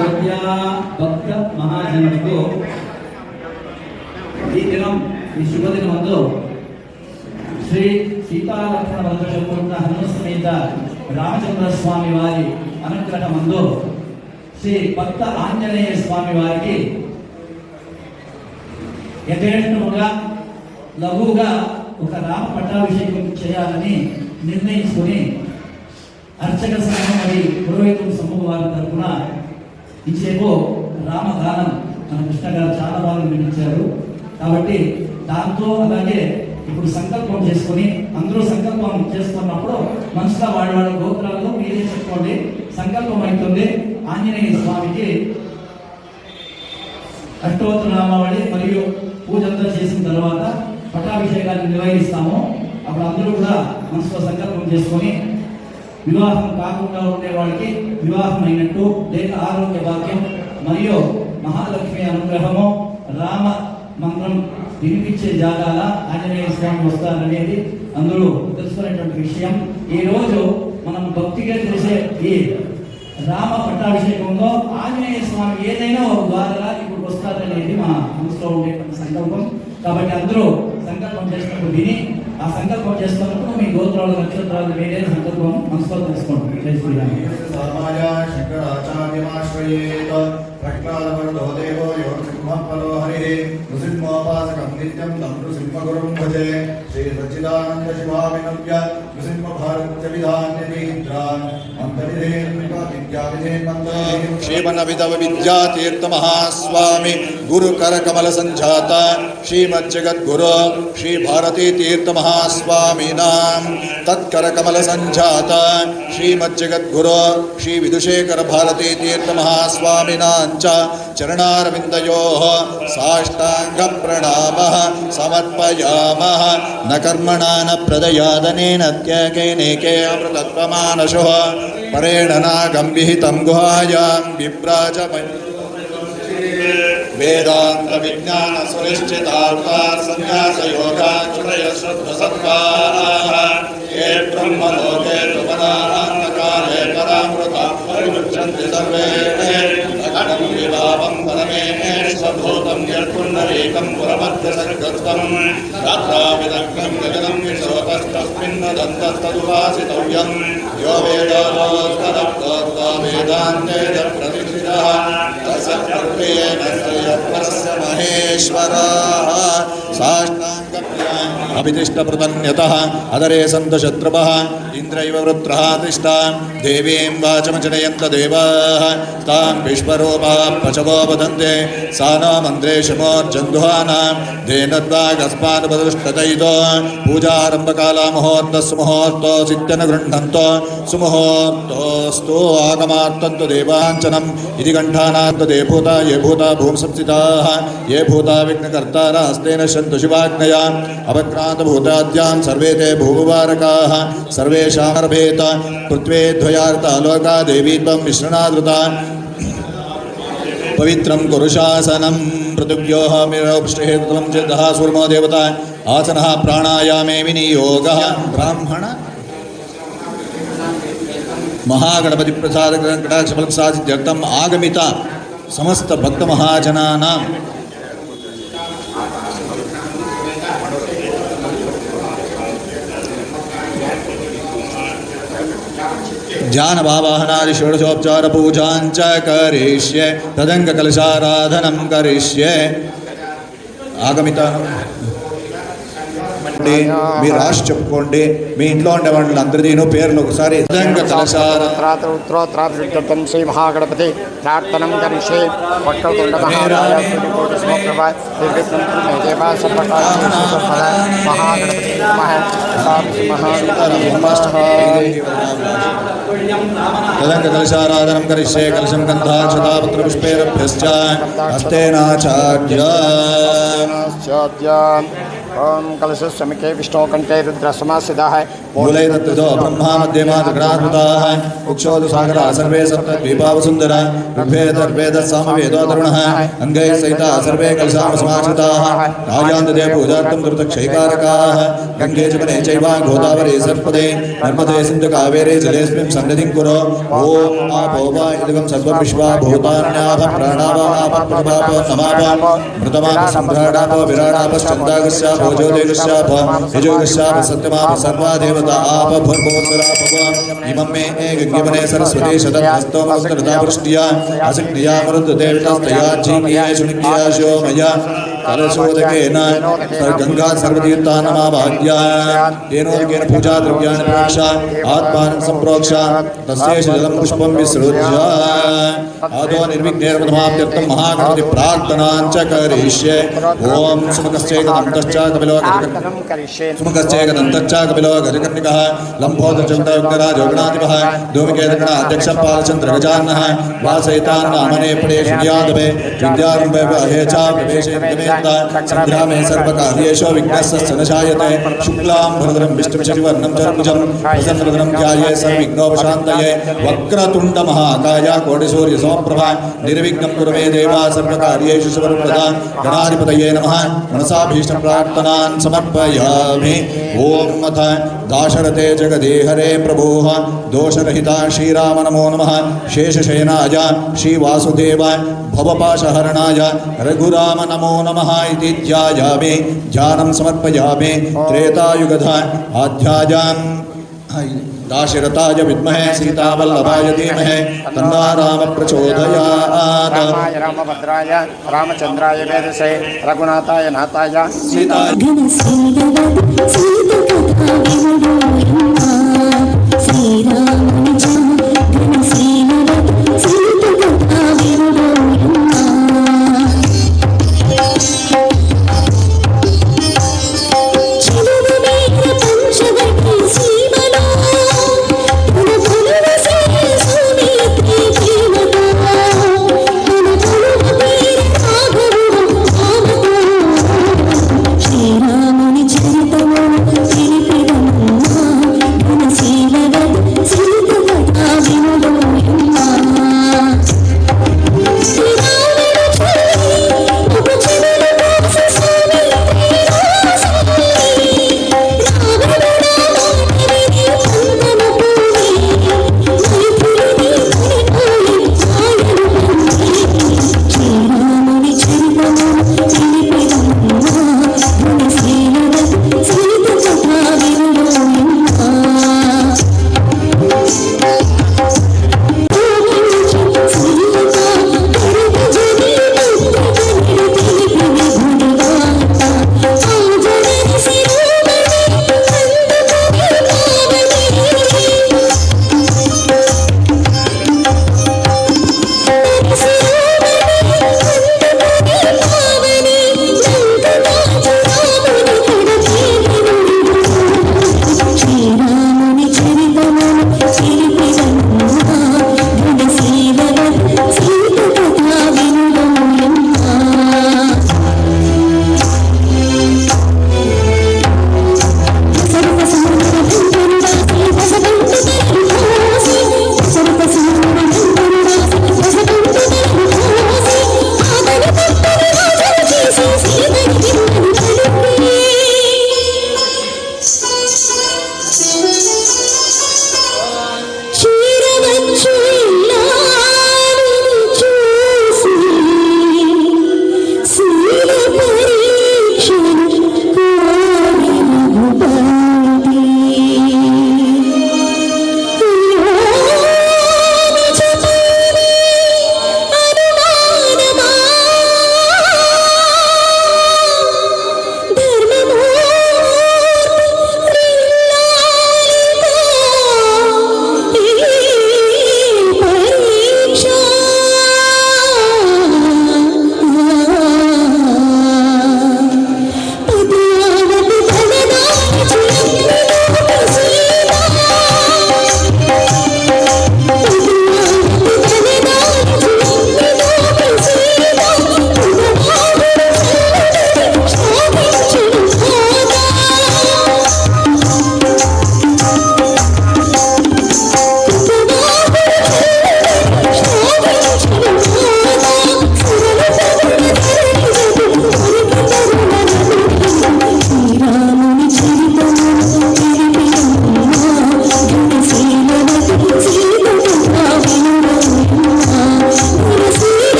శ్రద్ధ భక్త మహాజనులకు ఈ దినం ఈ శుభదినమందు శ్రీ సీతాలక్ష్మణ వరద హనుమ సమేత రామచంద్ర స్వామి వారి అనుగ్రహమందు శ్రీ భక్త ఆంజనేయ స్వామి వారికి యథేష్టముగా లఘువుగా ఒక రామ పట్టాభిషేకం చేయాలని నిర్ణయించుకొని అర్చక సంఘం మరియు పురోహితుల సమూహ వారి తరఫున ఇచ్చేపో రామగానం మన కృష్ణ గారు చాలా బాగా వినిపించారు. కాబట్టి దాంతో అలాగే ఇప్పుడు సంకల్పం చేసుకొని అందరూ సంకల్పం చేసుకున్నప్పుడు మనసులో వాళ్ళ గోత్రాల్లో మీరే చెప్పుకోండి. సంకల్పం అవుతుంది. ఆంజనేయ స్వామికి అష్టోత్తర నామావళి మరియు పూజంతా చేసిన తర్వాత పట్టాభిషేకాన్ని నిర్వహిస్తాము. అప్పుడు అందరూ కూడా మనసులో సంకల్పం చేసుకొని వివాహం కాకుండా ఉండే వాళ్ళకి వివాహం అయినట్టు, లేక ఆరోగ్య భాగ్యం మరియు మహాలక్ష్మి అనుగ్రహము, రామ మంత్రం వినిపించే జాగాల ఆంజనేయ స్వామి వస్తారనేది అందరూ తెలుసుకునేటువంటి విషయం. ఈ రోజు మనం భక్తిగా చేసే ఈ రామ పట్టాభిషేకంలో ఆంజనేయ స్వామి ఏదైనా ఒక ద్వారా ఇప్పుడు వస్తారనేది మా మనసులో ఉండేటువంటి సంకల్పం. కాబట్టి అందరూ సంకల్పం చేసినప్పుడు విని ఆ సంకల్పం చేస్తున్నప్పుడు మీ గోత్రాలు నక్షత్రాలు వేరే సంకల్పం మనసులో తెలుసుకోండి. ప్రహ్లాదవరదో దేవో యో సింహఫలో హరిః నృసింహోపాసకం నిత్యం తం నృసింహగురుం భజే శ్రీ సచ్చిదానంద శివావినవ్య నృసింహ భారత్య విధాన్యదీద్రాన్ శ్రీమన్న విధవ విద్యాతీర్థ మహాస్వామి గురు కరకమల సంజాత శ్రీమజ్జగద్గురు శ్రీ భారతీ తీర్థ మహాస్వామినాం తత్కరకమల సంజాత శ్రీమజ్జగద్గురు శ్రీ విధుశేఖర భారతీ తీర్థ మహాస్వామినాం చరణారవిందయోః సాష్టాంగ ప్రణామః సమర్పయామః న కర్మణా న ప్రదయాదనేన త్యాగేనేకే అమృతత్వమానశుః పరేణ నాగం విహితం గుహాయాం విభ్రాజమయ వేదాంత విజ్ఞాన సునిశ్చితార్థార్ సన్యాస యోగాశ్రయ శ్రద్ధసత్వాః ఏ బ్రహ్మలోకే సుపదానంతకాలే పరామృతం పరిముచ్యంతి సర్వే అఖండం విభావం పరమేశ్వరభూతం యత్పుండరీకం పురమధ్యసర్గత్వం రాత్రావిదగ్నం గగనం విశోతస్తస్మిన్నదంతస్తదుపాసితవ్యం యో వేదాలోస్తరప్తోక్తో వేదాంతే ప్రతిష్ఠితః తస్య ప్రక్రియేణ శ్రేయస్య మహేశ్వరः సాష్టాంగప్రియాం అభితిష్టప్రతన్యతః అదరే సంత శత్రువః ఇంద్రైవ వృత్రః తిష్టాం దేవీం వాచమచనయంత దేవాః తాం విశ్వరూపా పచవో వదంతే సానా మంత్రేషమోర్జందుహానాం ధేనద్వాగస్మానుపదుష్టతైతో పూజారంభకాలా ముహూర్తస్సు ముహూర్తో సిద్ధన గృహ్ణంతో సుముహూర్తోస్తు ఆగమార్తంతు దేవాంచనం ఇది కంఠానాంత దే భూతా ఏ భూతా భూంసంస్థితాః ఏ భూతా విఘ్నకర్తారాస్తేన శంతు శివాజ్ఞయా అపక్రాంత భూతాద్యాం సర్వే తే భూభువారకాః సర్వేషామర్భేత పృథ్వేధ్వయార్త లోకా దేవీ త్వం మిశ్రణాదృత పవిత్రం కురుశాసనం పృథివ్యోః మిరోపృష్టేత్వం చిత్తః సూర్మో దేవతా ఆసనః ప్రాణాయామే వినియోగః బ్రాహ్మణ మహాగణపతి ప్రసాద కటాక్ష ఫల సాధిత్యర్థం ఆగమిత సమస్త భక్త మహాజనానాం ధ్యానభావాహనాది షోడశోపచార పూజాంచ కరిష్యే తదంగ కలశారాధనం కరిష్యే ఆగమిత మీరు రాసి చెప్పుకోండి. మీ ఇంట్లో ఉండే వాళ్ళందరిదీను పేర్లు ఒకసారి ఉత్తరోత్తరాభిషిక్తం శ్రీ మహాగణపతి ప్రార్థనం కరిష్యే వక్రతుండ తదంగ కలశారాధనం కరిష్యే కలశం గంధాక్షతాపత్ర పుష్పేరభ్యశ్చ హస్తేనాచార్య ओम कलशस्वामिके विष्णुकण्ठे रुद्रसमासितः मूले तत्त्वतो ब्रह्मा मध्यमा त्रिगुणात्मताः उक्षोदु सागरा सर्वे सप्तद्वीपावसुन्दर ऋग्वेदर्वेदः सामवेदो तरुणः अङ्गैः सहिताः सर्वे कलशामसमाश्रिताः राजान्तते पूजार्थं कृतक्षैकारकाः गङ्गे च वने चैव गोदावरी सर्पदे नर्मदे सिन्धुकावेरे जलेऽस्मिन् सन्निधिं कुरु ॐ आपो वा इदगं सर्वं विश्वा भूतान्याप प्राणावा आप प्रभाप नमाप मृतमाप सम्भ्राणाप विराणापश्चन्दागस्याप ओजोदेगस्याप यजोगस्याप सत्यमाप सर्वा देवता आप भूर्भुवस्वरापव इमं मे गङ्गेवने सरस्वती शतहस्तोमस्तृतावृष्ट्या असिक्निया मरुद्देवतास्तया जीज्ञेषु निज्ञाशो मया कलशोदकेन गंगा सर्वतीर्था नमाभाग्या तेनोदकेन पूजा द्रव्याणि प्रोक्ष आत्मानं सम्प्रोक्ष तस्यैष जलं पुष्पं विसृज्य आदौ निर्विघ्नेन प्रथमाप्त्यर्थं महागणपति प्रार्थनां च करिष्ये ॐ सुमुखश्चैकदन्तश्च कपिलो सुमुखश्चैकदन्तश्च कपिलो गजकर्णिकः लम्भोदरचन्द्रयोगराजोगणाधिपः धूमकेतुगणाध्यक्षपालचन्द्रगजाननः वासयितान्नामने पडेषु यादवे विद्यारम्भे हे च प्रवेशे संग्रामे सर्वकार्येषु विघ्नस्य नशायते शुक्लां भरधरं विष्णुं शशिवर्णं चतुर्भुजं प्रसन्नवदनं ध्याये सर्वविघ्नोपशान्तये वक्रतुण्डमहाकाय कोटिसूर्यसमप्रभा निर्विघ्नं कुरु मे देवा सर्वकार्येषु सर्वदा गणाधिपतये नमः मनसाभीष्टप्रार्थनां समर्पयामि ॐ अथ दाशरथे जगदेहरे प्रभोः दोषरहिता श्रीराम नमो नमः शेषशयनाय श्रीवासुदेवाय भवपाशहरणाय रघुराम नमो नमः इति ध्यायामि ध्यानं समर्पयामि त्रेतायुगधा आध्यायान् दाशरथाय विद्महे सीतावल्लभाय धीमहि तन्नो राम प्रचोदयात् रामाय रामभद्राय रामचन्द्राय वेदसे रघुनाथाय नाथाय सीता శ్రీరాముని చరితము తెలిపిదమ్మా ఘనశీలవత్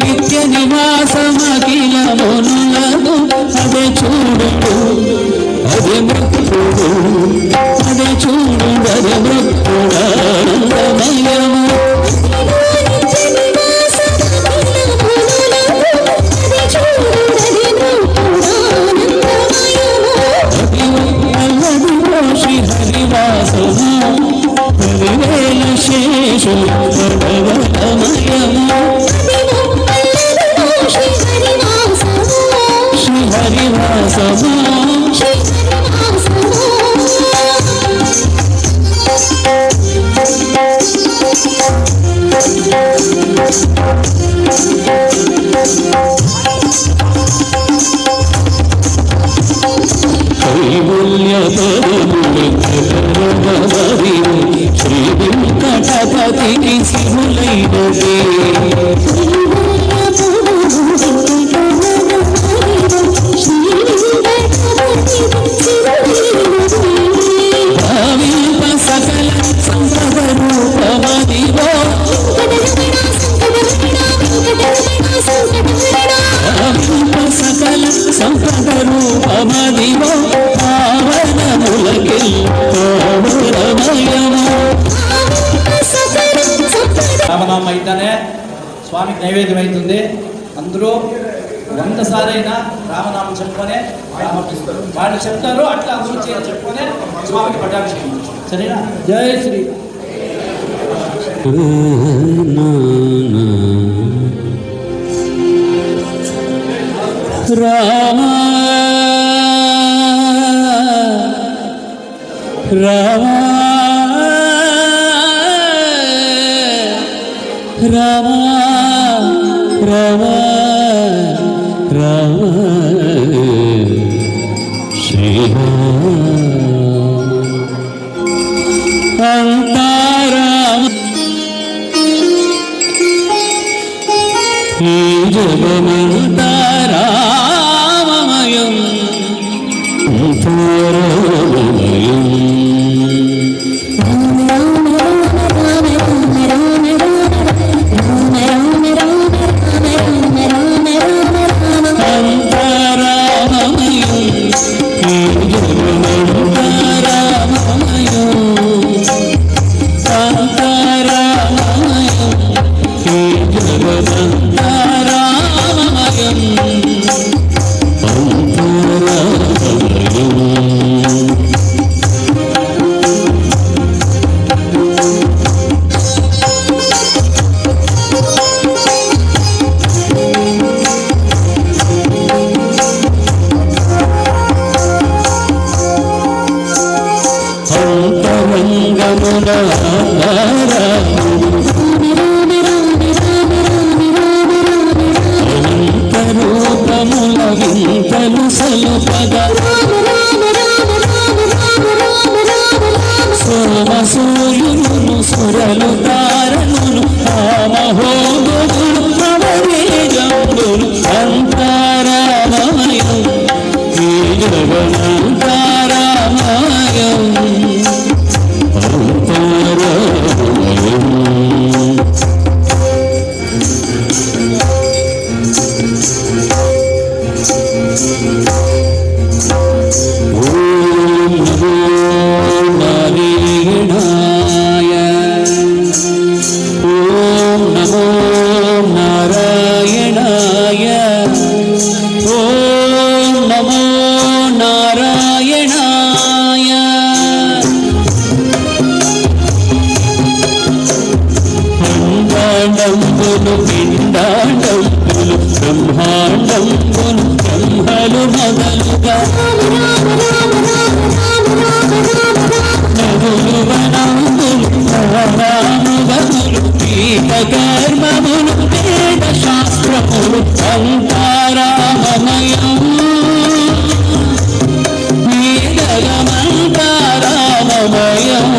నిత్య నివాసమఖిలమునకు అదే చూడు అదే మృత్యుడు అదే చూడు అదే మృత్యుడానందమయము శ్రీ హరివాసము హరివేల శేషు సర్వమయము శ్రీ హరివాసము శ్రీ వెంకటపతికి శివులైనదే సకల సంపద రూపమదివో సకల సంపద రూపమదివో పావనములకి రామనామం అయితేనే స్వామికి నైవేద్యం అవుతుంది. అందరూ 100 సార్లైనా రామనామం చెప్పుకొనే వాళ్ళు చెప్తారు, అట్లా అందరూ చెప్పుకొనే స్వామికి పట్టాభిషేకం. సరేనా? జై శ్రీ రామ రామ రామ రామ రామ శ్రీరామ అంతారామ ఈ జగమంతారామమయం అంతారామమయం సోమసూర్యును సురలు తారను మహోదరులు నవవేజంబులు అంతారామయం ఈ జగమంతారామయం అంతారామయం బ్రహ్మాండంబులు బ్రహ్మలు మొదలుగా నదులు వనంబులు రాముగములు పీత కర్మములు వేద శాస్త్రములు అంతారామమయం వేదగమంతారామమయం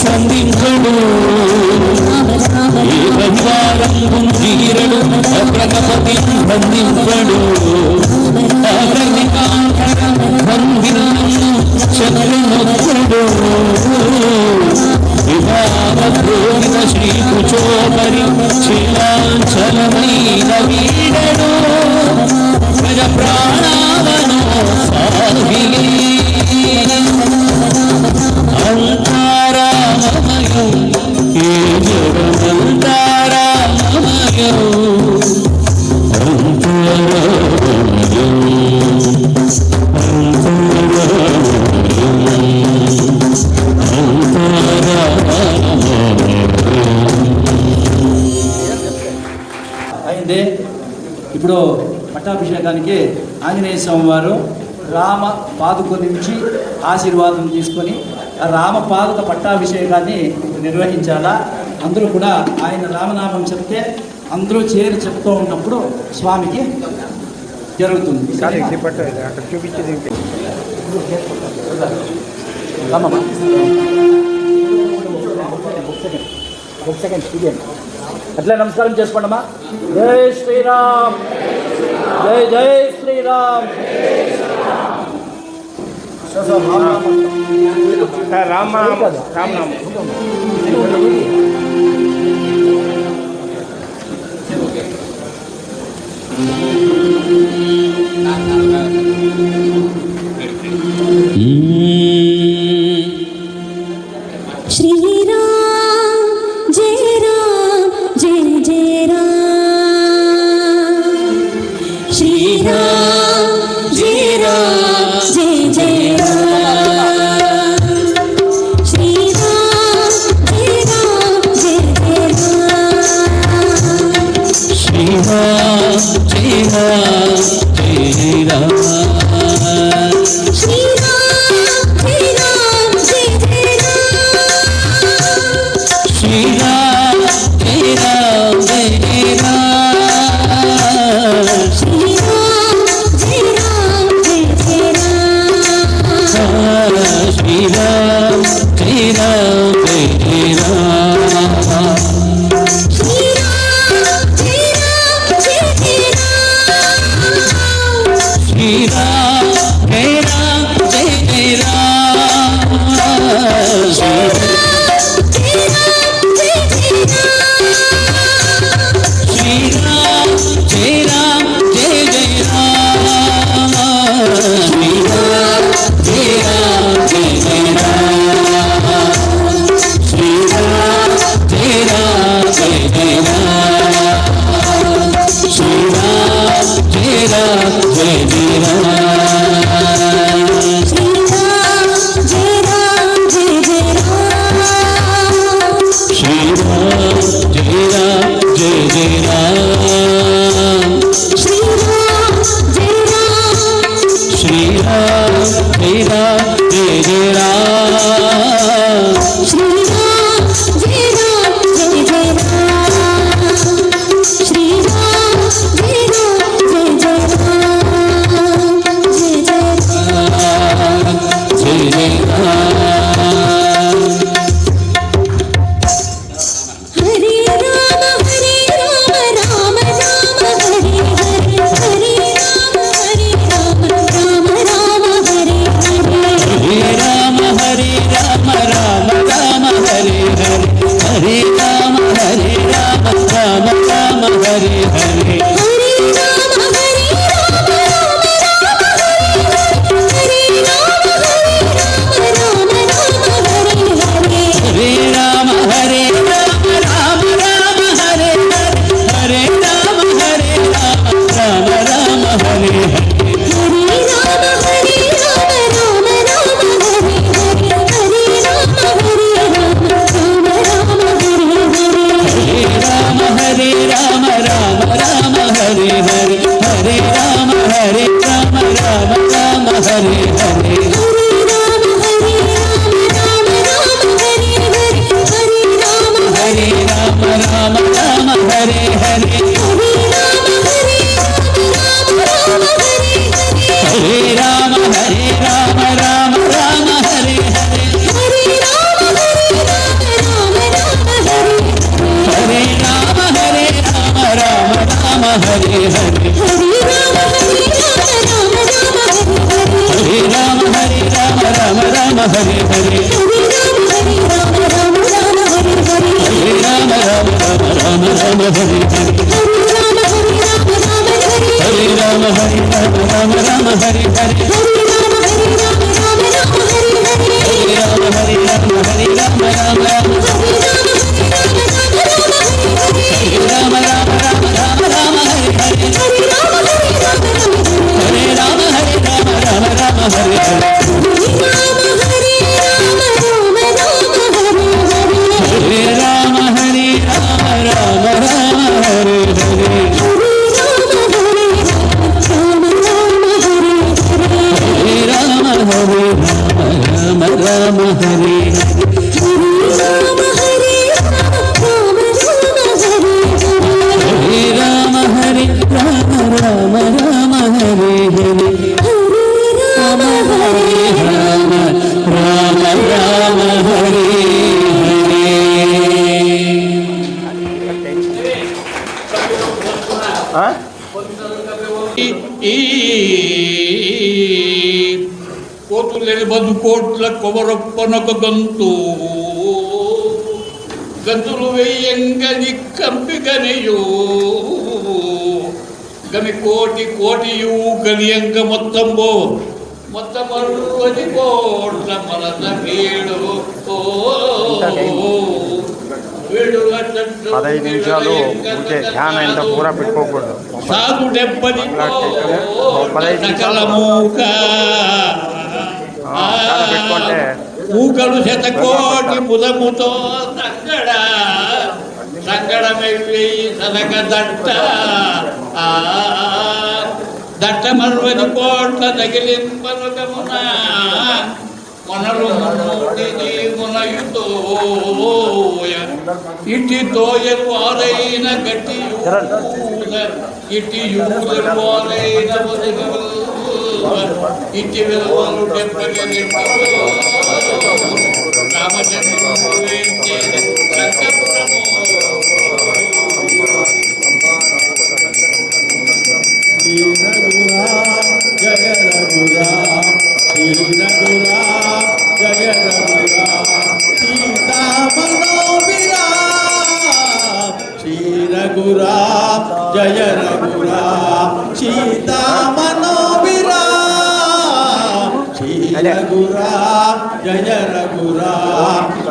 సంధించడు ఏ పరివారం తీరడు ప్రజాపతి బంధింపడు బంధినాను చంద్రనొక్కడు వివాహోగిత శ్రీకుచోపరి శిలాంచలమైన వీడడు ప్రజ ప్రాణావనో సాగిలే అంతారామమయం ఏ జగమంతారామమయం అయింది. ఇప్పుడు పట్టాభిషేకానికి ఆంజనేయ స్వామి వారు రామ పాదుక నుంచి ఆశీర్వాదం తీసుకొని ఆ రామ పాదుక పట్టాభిషేకాన్ని నిర్వహించాలా. అందరూ కూడా ఆయన రామనామం చెప్తే అందరూ చేరి చెప్తూ ఉన్నప్పుడు స్వామికి జరుగుతుంది. అట్లా నమస్కారం చేసుకోండమ్మా. జై శ్రీరామ్, జై జై శ్రీరామ్. రామ రామనామ श्रीराम जय राम जय जय राम श्रीराम जय राम जय जय राम श्रीराम जय राम जय जय राम श्रीराम जय राम जय राम Hare కోతులేని బదుకోట్ల కొమరొప్పనొక గంతు గంతులు వెయ్యంగని కంపిగనియో గని కోటి కోటియు గనియంగ మొత్తంబో మొత్తమరువది కోట్ల మనద వీడు 15 నిమిషాలు ఊరికే ధ్యానం ఇంత పూరా పెట్టుకోకూడదు. సాగు డెబ్బది సకలమూక పెట్టుకుంటే ఊకలు శతకోటి ముదముతో సంగడ సంగడమెల్లి సనక దట్ట దట్ట మరువది కోట్ల తగిలింపరుగమున మొనలు మునయుతో ఇట్టి తోయలు వారైన గట్టి ఇట్టి యూదలు వారైన ఇట్టి విలువలు డెబ్బది రామచంద్రుడు జయ రఘురా జయ రఘురా సీతామనోవిరా శ్రీ రఘురా జయ రఘురా సీతామనోవిరా శ్రీ రఘురా జయ రఘురా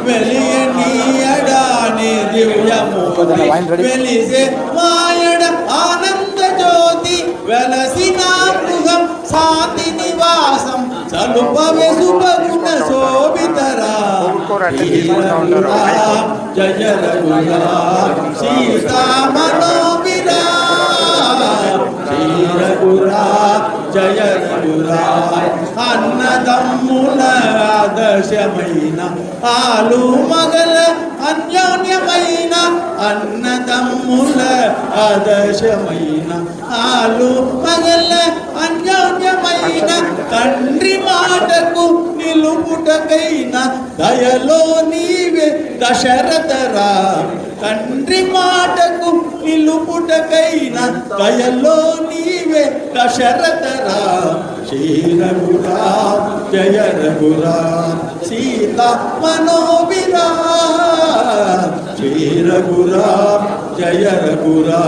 వెలియనీయడాని దివ్యమూర్తి వెలిసే మాయడ ఆనంద జ్యోతి వెలసిన మృగం శాంతి నివాసం సలుపవే శుభగుణ శోభితరా జయ రఘురా సీతామనోవిరా శ్రీ రఘురా జయ రఘురా అన్నదమ్ముల ఆదర్శమైన ఆలు మగల అన్యోన్యమైన అన్నదమ్ముల ఆదర్శమైన ఆలు మగల అన్యోన్యమైన తండ్రి మాటకు నిలుపుటకైన దయలో నీవే దశరథరా తండ్రి మాటకు నిలుపుటకైన దయలో నీవే దశరథరా శ్రీ రఘురా జయ రఘురా సీతా మనోవిరా శ్రీ రఘురా జయ రఘురా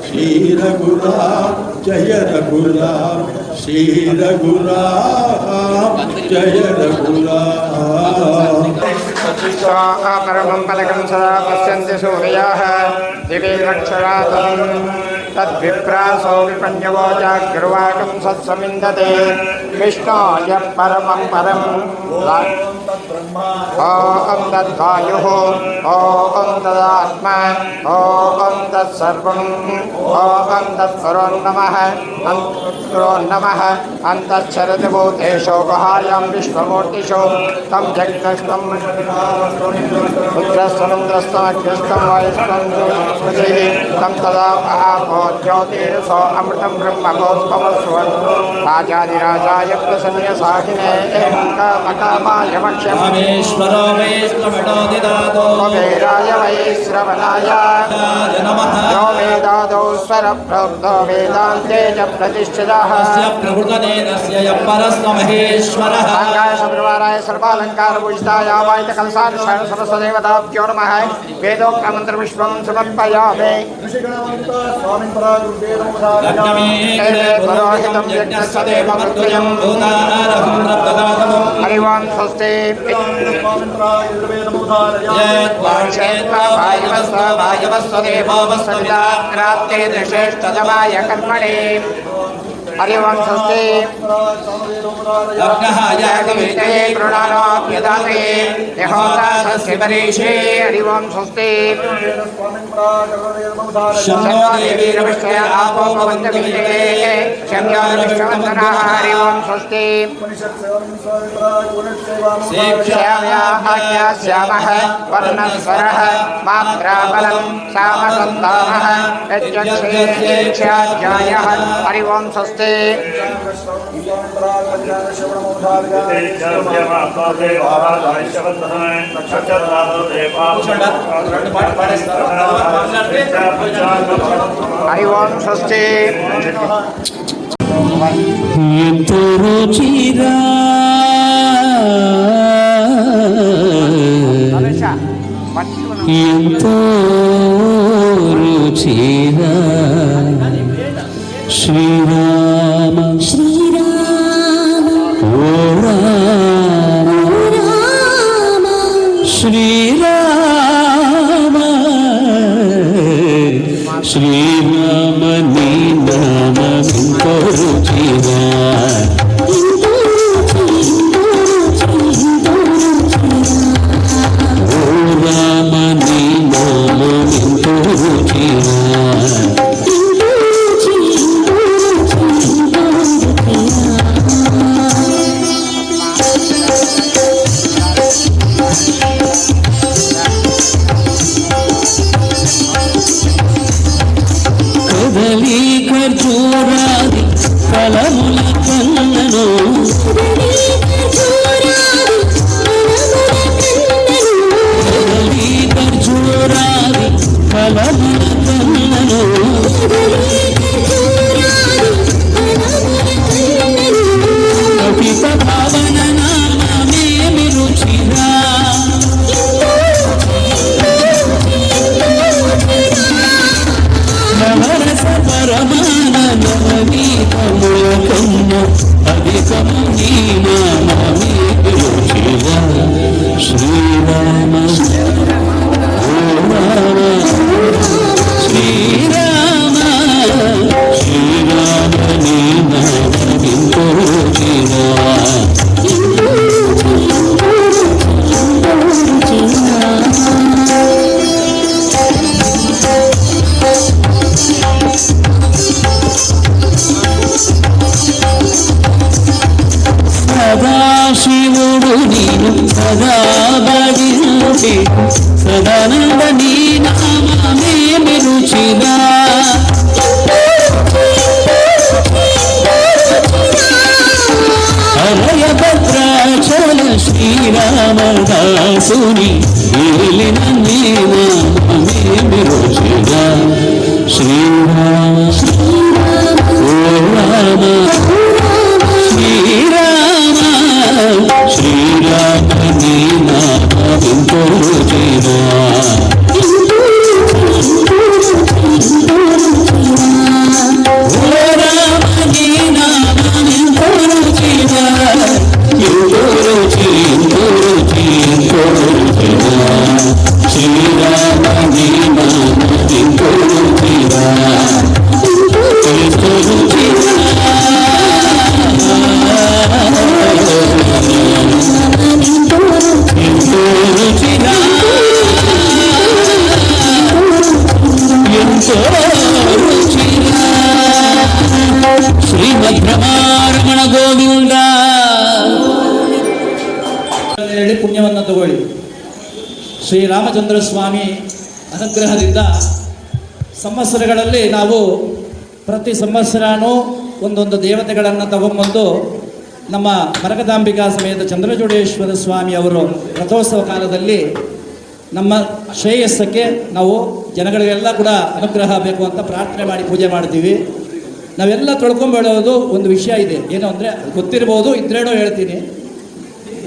శ్రీ రఘురా జయ రఘురా శ్రీ రఘురా జయ రఘురా పరమం పలకం సదా పశ్యంతి సూర్యాః దివేరక్షరాతం తద్విప్రాసో విపన్యవోచాగ్రవాకం సత్సమిందతే విష్ణోయ పరమం పరం ఓం తద్వాయుః ఓం తదాత్మ ఓం తత్సర్వం ఓం తత్పరోన్నమః అంతరోన్నమః అంతఃచరతి భూతేషు గుహాయాం విశ్వమూర్తిషు తం జగృష్ణం पुत्रस्तमग्रस्तमख्यस्तं वायुस्तं ज्योतिः तं तदा आपो ज्योतिरसो अमृतं ब्रह्मगोत्पमस्वन् राजाधिराजाय प्रसन्नसाहिने कामकामाय वक्ष्यम् रामेश्वरो वैश्रवणोदिदातो कुबेराय वै श्रवणाय नमः यो वेदादौ स्वरप्रोक्तो वेदान्ते च प्रतिष्ठितः तस्य प्रभृतनेनस्य यः परस्त्वमहेश्वरः साङ्गाय सर्वाराय सर्वालङ्कारभूषिताय वायितकलशानुसार सर्वस्वदेवताभ्यो नमः वेदोक्तमन्त्रपुष्पं समर्पयामि पुरोहितं यज्ञस्य देवमत्वयं भूतानारहं रब्ददातमं हरि ओं स्वस्ति वायवस्वदेवोऽवस्वविदाग्राप्ते दृशेष्टतमाय कर्मणे हरि ओं स्वस्ति अग्नः यागविष्टे कृणानाप्यदाते यहोतासस्य परेशे हरि ओं स्वस्ति शम्नो देवीरविष्टे आपो भवन्तविष्टे शम्यो विश्ववन्दनः हरि ओं स्वस्ति श्याम्याः वर्णस्वरः मात्राबलं सामसन्तानः यज्ञक्षेत्याध्यायः हरि ओं स्वस्ति हरि ओं स्वस्ति ఎంతో రుచిరా ఎంతో రుచిరా శ్రీరామ శ్రీరామ ఓ రామ రామ శ్రీరామ శ్రీరామ నీ నామమెంతో రుచిరా ఓ రామ నీ నామమెంతో రుచిరా కదలి ఖర్జూరాది ఫలముల కన్నను కదలి ఖర్జూరాది ఫలముల కన్నను కపిత భావన నామేమి రుచిరా నవరస పరమాన నవనీతముల కన్న అధికము నీ నామమే రుచిరా శ్రీరామ ఓ రామ శ్రీరామ శ్రీరామ నీ నామమెంతో రుచిరా సదాశివుడు నీను సదా బడిల్చి సదానంద నీ నామమేమి రుచిరా హరయ భద్రాచల శ్రీరామదాసుని ఏలిన నీ నామమేమి రుచిరా శ్రీరామ ఓ రామ శ్రీరామ శ్రీరామ నీ నామమెంతో రుచిరా ఓ రామ నీ నామమెంతో రుచిరా ఎంతో రుచి ఎంతో రుచి ఎంతో రుచిరా శ్రీరామ నీ నామమెంతో రుచిరా ఎంతో రుచిరా ఎంతో రుచిరా ఎంతో రుచిరా ಶ್ರೀಮದ್ರಮಾರಮಣ ಗೋವಿಂದ ಹೇಳಿ ಪುಣ್ಯವನ್ನು ತಗೊಳ್ಳಿ ಶ್ರೀರಾಮಚಂದ್ರ ಸ್ವಾಮಿ ಅನುಗ್ರಹದಿಂದ ಸಂವತ್ಸರಗಳಲ್ಲಿ ನಾವು ಪ್ರತಿ ಸಂವತ್ಸರನೂ ಒಂದೊಂದು ದೇವತೆಗಳನ್ನು ತಗೊಂಬಂದು ನಮ್ಮ ಮರಕದಾಂಬಿಕಾ ಸಮೇತ ಚಂದ್ರಚೂಡೇಶ್ವರ ಸ್ವಾಮಿ ಅವರು ರಥೋತ್ಸವ ಕಾಲದಲ್ಲಿ ನಮ್ಮ ಶ್ರೇಯಸ್ಸಕ್ಕೆ ನಾವು ಜನಗಳಿಗೆಲ್ಲ ಕೂಡ ಅನುಗ್ರಹ ಬೇಕು ಅಂತ ಪ್ರಾರ್ಥನೆ ಮಾಡಿ ಪೂಜೆ ಮಾಡ್ತೀವಿ. ನಾವೆಲ್ಲ ತೊಳ್ಕೊಂಬೇಡೋದು ಒಂದು ವಿಷಯ ಇದೆ, ಏನು ಅಂದರೆ ಗೊತ್ತಿರ್ಬೋದು, ಇದ್ರೇನೋ ಹೇಳ್ತೀನಿ.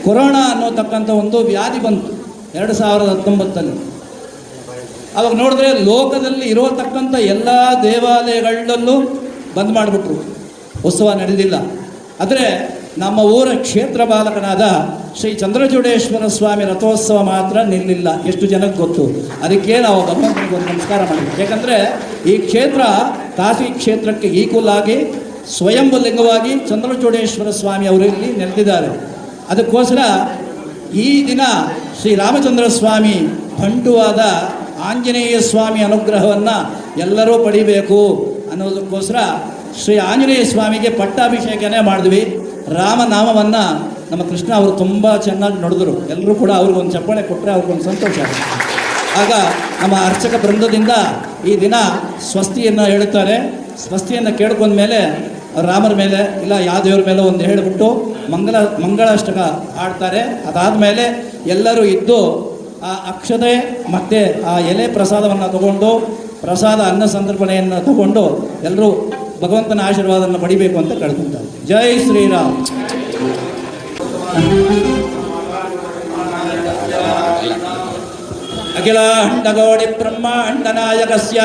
ಕೊರೋನಾ ಅನ್ನೋತಕ್ಕಂಥ ಒಂದು ವ್ಯಾಧಿ ಬಂತು 2019. ಅವಾಗ ನೋಡಿದ್ರೆ ಲೋಕದಲ್ಲಿ ಇರೋತಕ್ಕಂಥ ಎಲ್ಲ ದೇವಾಲಯಗಳಲ್ಲೂ ಬಂದ್ ಮಾಡಿಬಿಟ್ರು, ಉತ್ಸವ ನಡೆದಿಲ್ಲ. ಆದರೆ ನಮ್ಮ ಊರ ಕ್ಷೇತ್ರ ಬಾಲಕನಾದ ಶ್ರೀ ಚಂದ್ರಚೂಡೇಶ್ವರ ಸ್ವಾಮಿ ರಥೋತ್ಸವ ಮಾತ್ರ ನಿಲ್ಲಿಲ್ಲ. ಎಷ್ಟು ಜನಕ್ಕೆ ಗೊತ್ತು? ಅದಕ್ಕೆ ನಾವು ಭಗವಂತನಿಗೆ ಒಂದು ನಮಸ್ಕಾರ ಮಾಡಿದ್ವಿ. ಯಾಕಂದರೆ ಈ ಕ್ಷೇತ್ರ ಕಾಶಿ ಕ್ಷೇತ್ರಕ್ಕೆ ಈಕ್ವಲ್ ಆಗಿ ಸ್ವಯಂಭುಲಿಂಗವಾಗಿ ಚಂದ್ರಚೂಡೇಶ್ವರ ಸ್ವಾಮಿ ಅವರು ಇಲ್ಲಿ ನೆಲೆದಿದ್ದಾರೆ. ಅದಕ್ಕೋಸ್ಕರ ಈ ದಿನ ಶ್ರೀ ರಾಮಚಂದ್ರ ಸ್ವಾಮಿ ಬಂಟುವಾದ ಆಂಜನೇಯ ಸ್ವಾಮಿ ಅನುಗ್ರಹವನ್ನು ಎಲ್ಲರೂ ಪಡಿಬೇಕು ಅನ್ನೋದಕ್ಕೋಸ್ಕರ ಶ್ರೀ ಆಂಜನೇಯ ಸ್ವಾಮಿಗೆ ಪಟ್ಟಾಭಿಷೇಕನೇ ಮಾಡಿದ್ವಿ. ರಾಮನಾಮವನ್ನು ನಮ್ಮ ಕೃಷ್ಣ ಅವರು ತುಂಬ ಚೆನ್ನಾಗಿ ನಡೆದರು. ಎಲ್ಲರೂ ಕೂಡ ಅವ್ರಿಗೊಂದು ಚಪ್ಪಾಳೆ ಕೊಟ್ಟರೆ ಅವ್ರಿಗೊಂದು ಸಂತೋಷ. ಆಗ ನಮ್ಮ ಅರ್ಚಕ ಬೃಂದದಿಂದ ಈ ದಿನ ಸ್ವಸ್ತಿಯನ್ನು ಹೇಳುತ್ತಾರೆ. ಸ್ವಸ್ತಿಯನ್ನು ಕೇಳ್ಕೊಂಡ್ಮೇಲೆ ರಾಮರ ಮೇಲೆ ಇಲ್ಲ ಯಾವ ದೇವ್ರ ಮೇಲೆ ಒಂದು ಹೇಳಿಬಿಟ್ಟು ಮಂಗಳಾಷ್ಟಕ ಆಡ್ತಾರೆ. ಅದಾದಮೇಲೆ ಎಲ್ಲರೂ ಇದ್ದು ಆ ಅಕ್ಷತೆ ಮತ್ತು ಆ ಎಲೆ ಪ್ರಸಾದವನ್ನು ತಗೊಂಡು ಪ್ರಸಾದ ಅನ್ನ ಸಂತರ್ಪಣೆಯನ್ನು ತಗೊಂಡು ಎಲ್ಲರೂ ಭಗವಂತನ ಆಶೀರ್ವಾದವನ್ನು ಪಡಿಬೇಕು ಅಂತ ಕೇಳ್ಕೊತಾರೆ. ಜೈ ಶ್ರೀರಾಮ್. ಅಖಿಲ ಅಂಡಗೋಡಿ ಬ್ರಹ್ಮಾಂಡ ನಾಯಕಸ್ಯ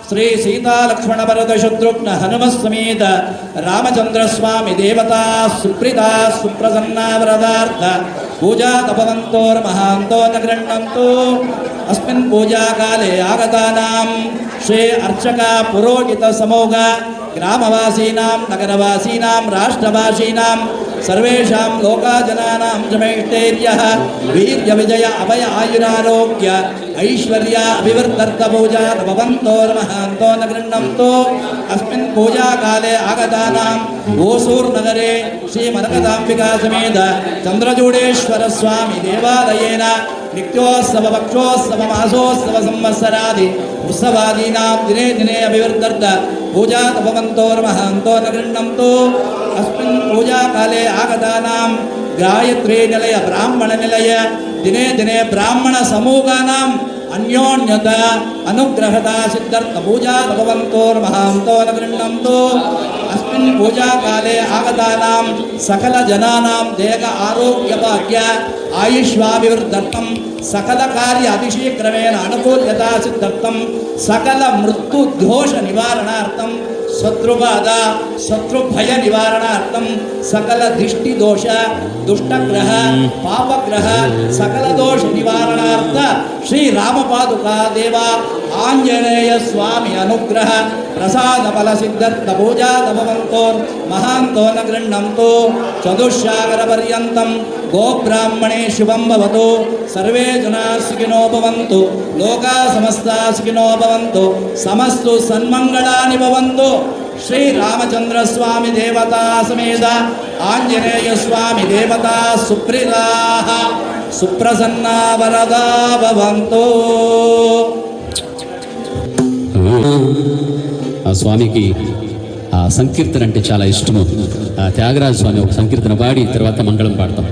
ಶ್ರೀ ಸೀತಾ ಲಕ್ಷ್ಮಣ ಭರತ ಶತ್ರುಘ್ನ ಹನುಮ ಸಮೇತ ರಾಮಚಂದ್ರ ಸ್ವಾಮಿ ದೇವತಾ ಸುಪ್ರೀತಾ ಸುಪ್ರಸನ್ನ ವರದಾರ್ಥ ಪೂಜಾ ತಪವಂತೋರ್ ಮಹಾಂತೋ ನ ಗೃಹ್ಣಂತು. ಅಸ್ಮಿನ್ ಪೂಜಾ ಕಾಲೇ ಆಗತಾನಾಂ ಶ್ರೀ ಅರ್ಚಕ ಪುರೋಹಿತ ಸಮೋಘ ಗ್ರಾಮವಾಸೀನಾಂ ನಗರವಾಸೀನಾಂ ರಾಷ್ಟ್ರವಾಸೀನಾಂ ಸರ್ವೇಷಾಂ ಲೋಕಜನಾನಾಂ ಜಮೈಷ್ಟೈರ್ಯಃ ವೀರ್ಯ ವಿಜಯ ಅಭಯ ಆಯುರಾರೋಗ್ಯ ಐಶ್ವರ್ಯ ಅಭಿವೃದ್ಧರ್ಥ ಪೂಜಾ ಭವಂತೋರ್ ಮಹಾಂತೋ ನ ಗೃಹ್ಣಂತು. ಅಸ್ಮಿನ್ ಪೂಜಾ ಕಾಲೇ ಆಗತಾನಾಂ ಓಸೂರು ನಗರೆ ಶ್ರೀ ಮರಕದಾಂಬಿಕಾ ಸಮೇತ ಚಂದ್ರಚೂಡೇಶ್ವರ ಸ್ವಾಮಿ ದೇವಾಲಯೇನ ನಿತ್ಯೋತ್ಸವ ಪಕ್ಷೋತ್ಸವ ಮಾಸೋತ್ಸವ ಸಂವತ್ಸರಾದಿ ಉತ್ಸವಾದೀನಾಂ ದಿನೇ ದಿನೇ ಅಭಿವೃದ್ಧರ್ಥ ಪೂಜಾ ತಪವಂತೋರ್ ಮಹಾಂತೋ ನ ಗೃಹ್ಣಂತು. ಅಸ್ಮಿನ್ ಪೂಜಾ ಕಾಲೇ ಆಗತಾನಾಂ ಗಾಯತ್ರಿ ನಿಲಯ ಬ್ರಾಹ್ಮಣ ನಿಲಯ ದಿನೇ ದಿನೇ ಬ್ರಾಹ್ಮಣ ಸಮೂಹಾನಾಂ ಅನ್ಯೋನ್ಯತ ಅನುಗ್ರಹದ ಸಿದ್ಧರ್ಥ ಪೂಜಾ ತಪವಂತೋರ್ ಮಹಾಂತೋ ನ ಗೃಹ್ಣಂತು. ಅಸ್ಮಿನ್ ಪೂಜಾ ಕಾಲೇ ಆಗತಾನಾಂ ಸಕಲ ಜನಾನಾಂ ದೇಹ ಆರೋಗ್ಯ ಭಾಗ್ಯ ಆಯುಷ್ವಾಭಿವೃದ್ಧರ್ಥಂ ಸಕಲ ಕಾರ್ಯ ಅತಿಶೀಘ್ರಮೇಣ ಅನುಕೂಲ್ಯತಾ ಸಿದ್ಧರ್ಥಂ ಸಕಲ ಮೃತ್ಯು ದೋಷ ನಿವಾರಣಾರ್ಥಂ ಶತ್ರುಬಾಧ ಶತ್ರುಭಯ ನಿವಾರಣಾರ್ಥಂ ಸಕಲ ದೃಷ್ಟಿ ದೋಷ ದುಷ್ಟಗ್ರಹ ಪಾಪಗ್ರಹ ಸಕಲ ದೋಷ ನಿವಾರಣಾರ್ಥ ಶ್ರೀ ರಾಮಪಾದುಕಾ ದೇವ ಆಂಜನೇಯ ಸ್ವಾಮಿ ಅನುಗ್ರಹ ಪ್ರಸಾದ ಫಲ ಸಿದ್ಧರ್ಥ ಪೂಜಾ ತಪವಂತೋರ್ ಮಹಾಂತೋ ನ ಗೃಹ್ಣಂತು. ಚತುಷ್ಸಾಗರ ಪರ್ಯಂತಂ ಗೋಬ್ರಾಹ್ಮಣೇ ಶುಭಂ ಭವತು. ಸರ್ವೇ ಜನಾ ಸುಖಿನೋ ಭವಂತು. ಲೋಕಾ ಸಮಸ್ತಾ ಸುಖಿನೋ ಭವಂತು. ಸಮಸ್ತು ಸನ್ಮಂಗಳಾನಿ ಭವಂತು. ಶ್ರೀ ರಾಮಚಂದ್ರ ಸ್ವಾಮಿ ದೇವತಾ ಸಮೇತ ಆಂಜನೇಯ ಸ್ವಾಮಿ ದೇವತಾ ಸುಪ್ರೀತಾಃ ಸುಪ್ರಸನ್ನಾ ವರದಾ భవంతు. ఆ స్వామికి ఆ సంకీర్తన అంటే చాలా ఇష్టము. ఆ త్యాగరాజ స్వామి ఒక సంకీర్తన పాడి తర్వాత మంగళం పాడతాం.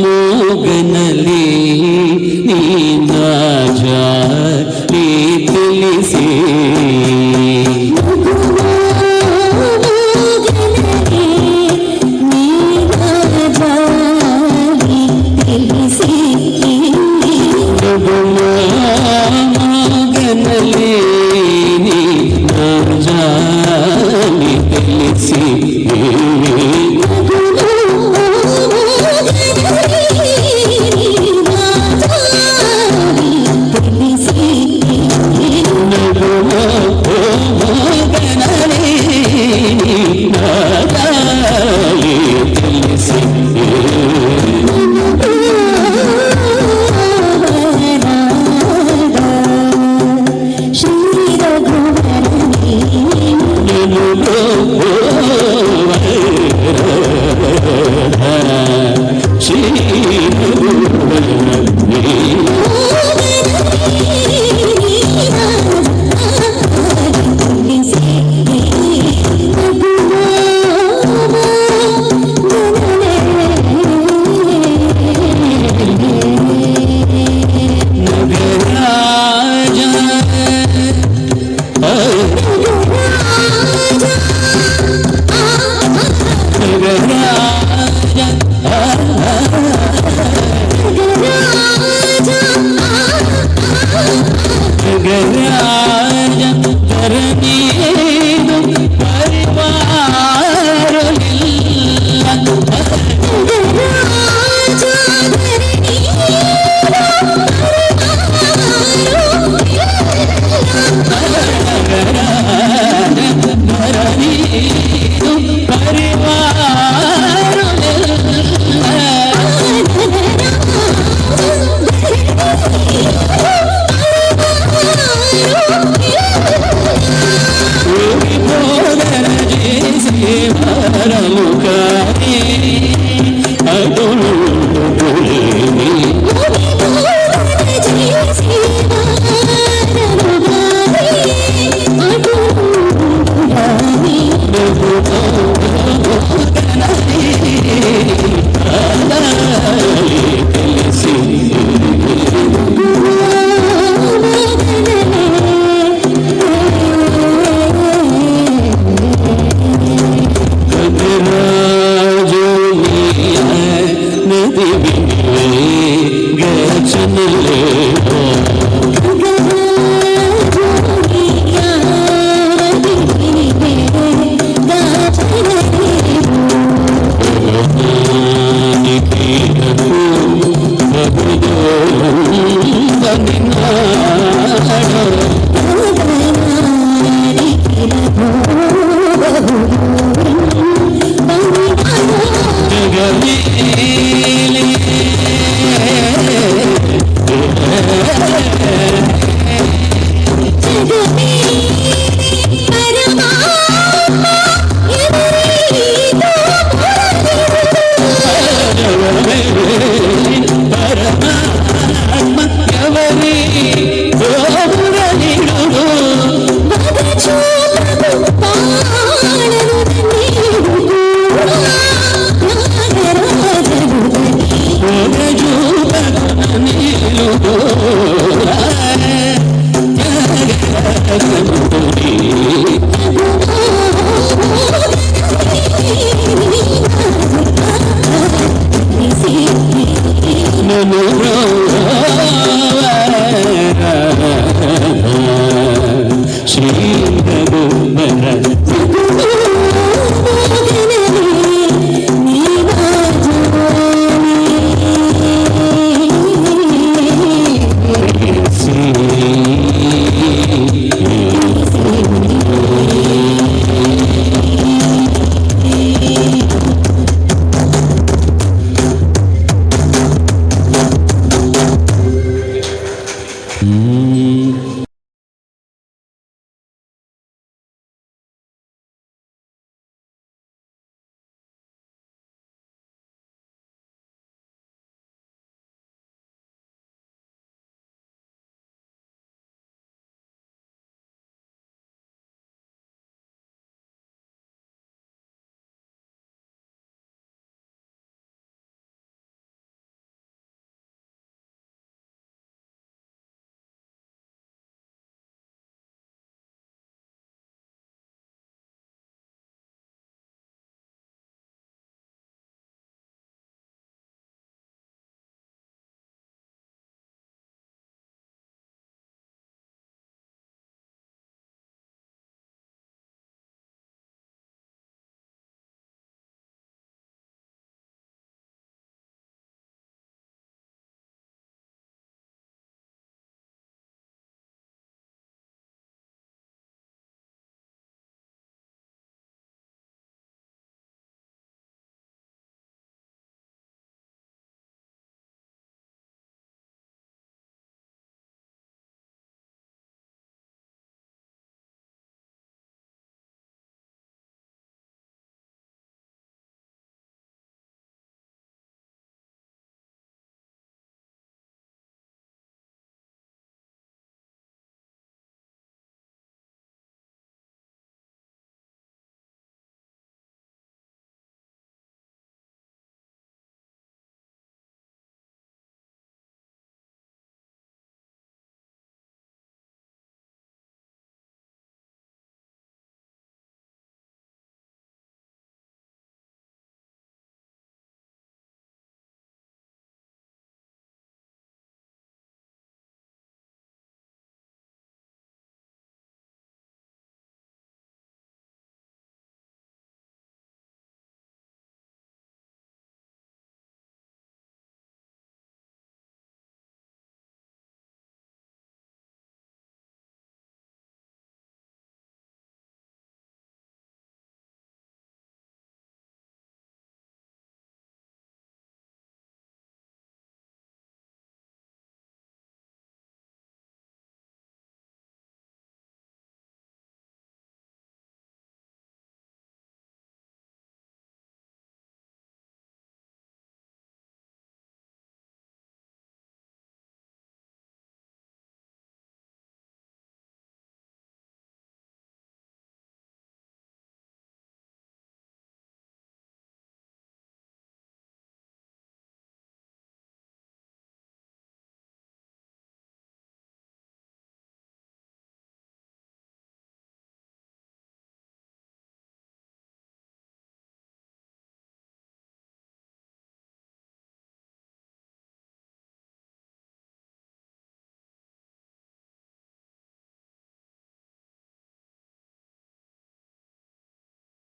నభుమోగనలి నీ రాజా నీ తెలిసి గర్జనలేవో